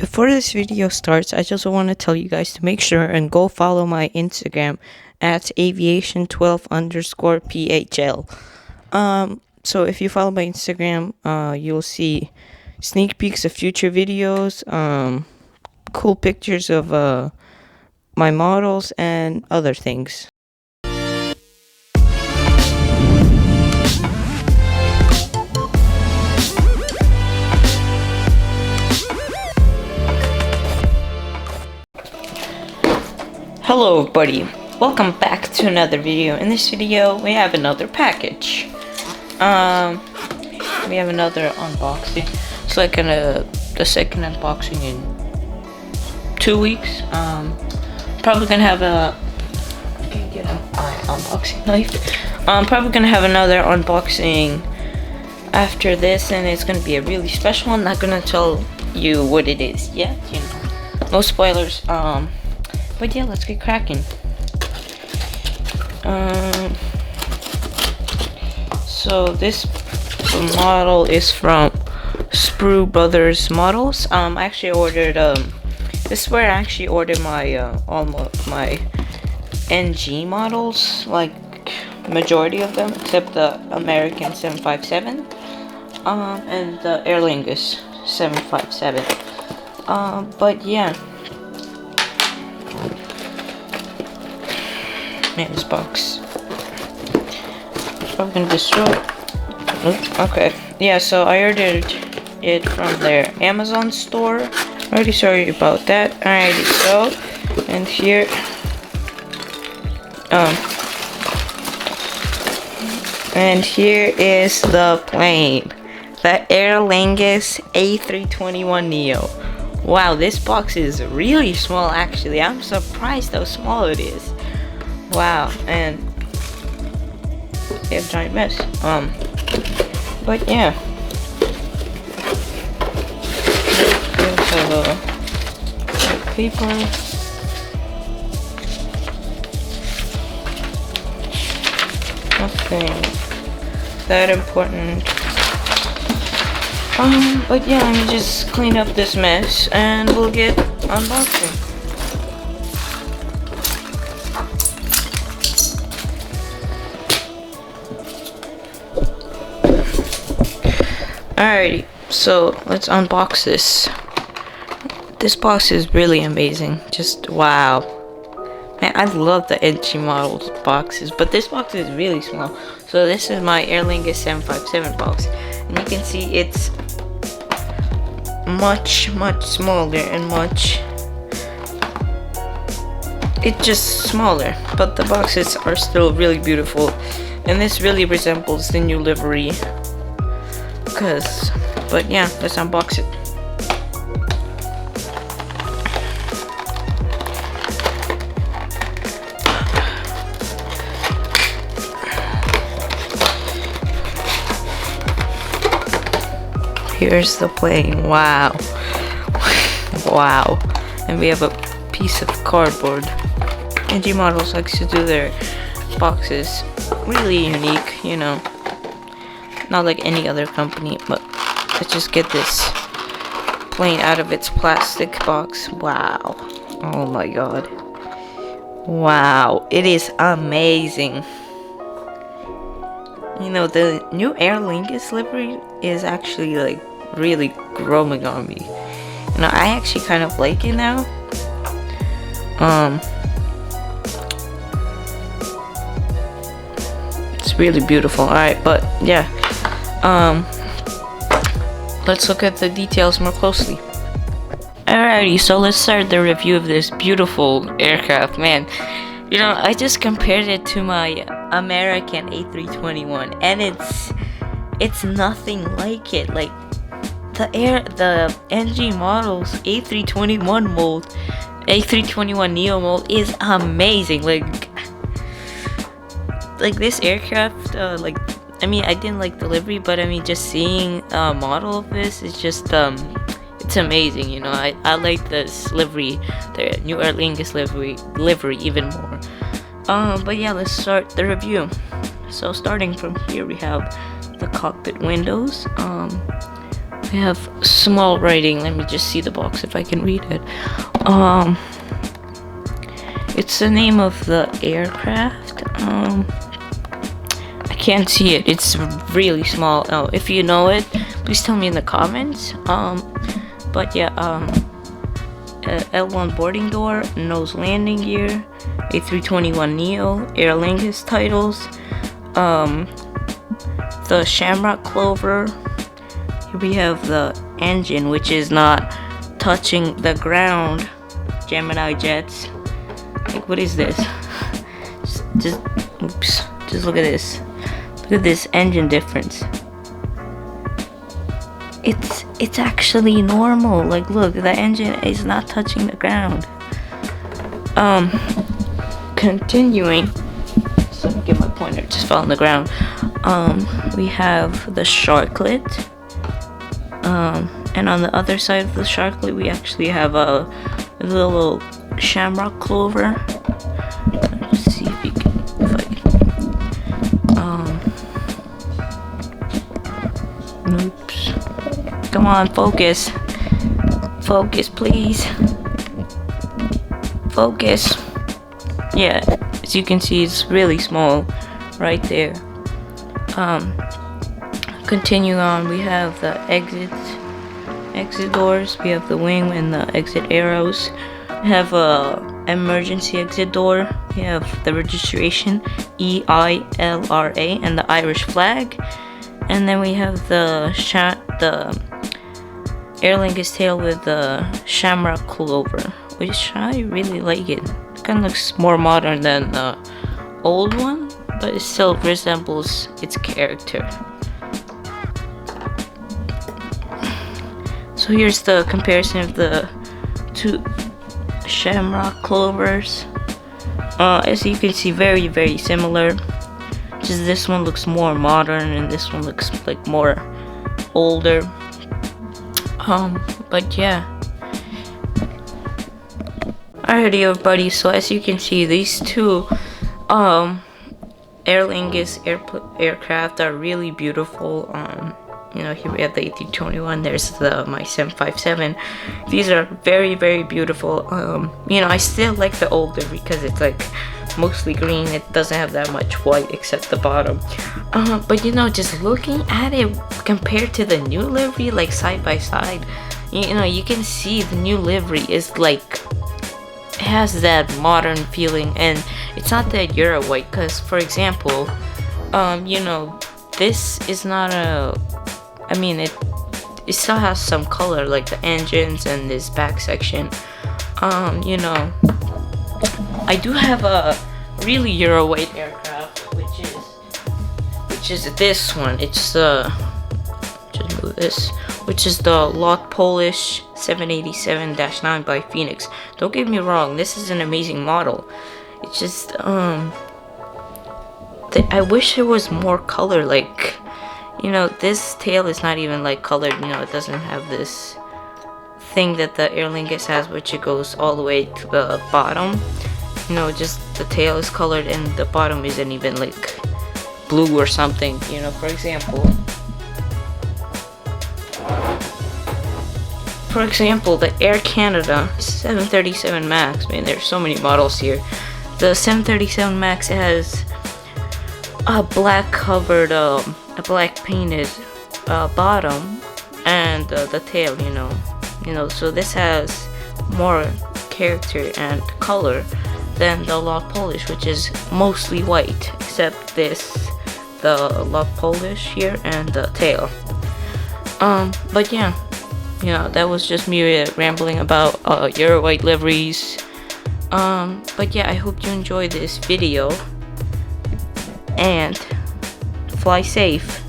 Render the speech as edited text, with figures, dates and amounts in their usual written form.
Before this video starts, I just want to tell you guys to make sure and go follow my Instagram at aviation12_PHL. So if you follow my Instagram, you'll see sneak peeks of future videos, cool pictures of my models, and other things. Hello everybody, welcome back to another video. In this video we have another package. We have another unboxing. It's like the second unboxing in 2 weeks. Probably gonna have get my unboxing knife. Probably gonna have another unboxing after this, and it's gonna be a really special one. Not gonna tell you what it is yet, you know. No spoilers. But yeah, let's get cracking. So this model is from Sprue Brothers Models. I actually ordered this is where I actually ordered my almost my NG models, like majority of them except the American 757 and the Air Lingus 757. But yeah. Man, this box. I'm gonna destroy it. Oops, okay. Yeah, so I ordered it from their Amazon store. Already sorry about that. Alrighty, so and here and here is the plane. The Air Lingus A321neo. Wow, this box is really small actually. I'm surprised how small it is. Wow, and it's a giant mess. But yeah. Here's the paper. Nothing that important. But yeah, let me just clean up this mess and we'll get unboxing. Alrighty, so let's unbox this. This box is really amazing. Just wow. Man, I love the NG models boxes, but this box is really small. So this is my Air Lingus 757 box. And you can see it's much smaller and it's just smaller, but the boxes are still really beautiful. And this really resembles the new livery. But yeah, let's unbox it. Here's the plane. Wow. Wow. And we have a piece of cardboard. NG Models likes to do their boxes really unique, you know. Not like any other company, but let's just get this plane out of its plastic box. Wow. Oh my god. Wow. It is amazing. You know, the new Air Lingus livery is actually like really growing on me. You know, I actually kind of like it now. It's really beautiful. Alright, but yeah. Let's look at the details more closely. Alrighty, so let's start the review of this beautiful aircraft. Man, you know, I just compared it to my American A321, and it's nothing like it. Like the NG models A321 mold, A321neo mold is amazing. Like this aircraft, I mean, I didn't like the livery, but I mean, just seeing a model of this is just it's amazing. You know, I like this livery, the new Air Lingus livery even more. But yeah, let's start the review. So starting from here, we have the cockpit windows. We have small writing. Let me just see the box if I can read it. It's the name of the aircraft. I can't see it. It's really small. Oh, if you know it, please tell me in the comments. But yeah, L1 boarding door, nose landing gear, A321neo, Air Lingus titles, the Shamrock clover. Here we have the engine, which is not touching the ground. Gemini jets. Like, what is this? Oops. Just look at this. Look at this engine difference. It's actually normal. Like, look, the engine is not touching the ground. Continuing. So let me get my pointer. Just fell on the ground. We have the sharklet. And on the other side of the sharklet, we actually have a little Shamrock clover. Let's see if I can. Oops. Come on, focus. Focus, please. Focus. Yeah, as you can see, it's really small right there. Continue on, we have the exit doors. We have the wing and the exit arrows. We have a emergency exit door. We have the registration EILRA and the Irish flag. And then we have the Aer Lingus tail with the Shamrock clover, which I really like it. It kind of looks more modern than the old one, but it still resembles its character. So here's the comparison of the two Shamrock clovers. As you can see, very, very similar. Just this one looks more modern and this one looks like more older. But yeah. Alrighty, everybody. So as you can see, these two Aer Lingus aircraft are really beautiful. You know, here we have the A321. There's my 757. These are very, very beautiful. You know, I still like the older because it's like mostly green. It doesn't have that much white except the bottom. But you know, just looking at it compared to the new livery, like side by side, you know, you can see the new livery is like, it has that modern feeling, and it's not that Euro white. Because for example, you know, this is not a, I mean, it still has some color, like the engines and this back section. You know, I do have a really Euro white aircraft, which is this one. It's just move this, which is the Lot Polish 787-9 by Phoenix. Don't get me wrong, this is an amazing model. It's just I wish there was more color. Like, you know, this tail is not even like colored. You know, it doesn't have this thing that the Aer Lingus has, which it goes all the way to the bottom. You know, just the tail is colored and the bottom isn't even like blue or something. You know, for example, the Air Canada 737 Max. Man, there's so many models here. The 737 Max has a black covered, a black painted bottom, and the tail. You know, so this has more character and color than the Lot Polish, which is mostly white, except the Lot Polish here and the tail. But yeah, you know, that was just me rambling about Euro white liveries. But yeah, I hope you enjoyed this video, and fly safe.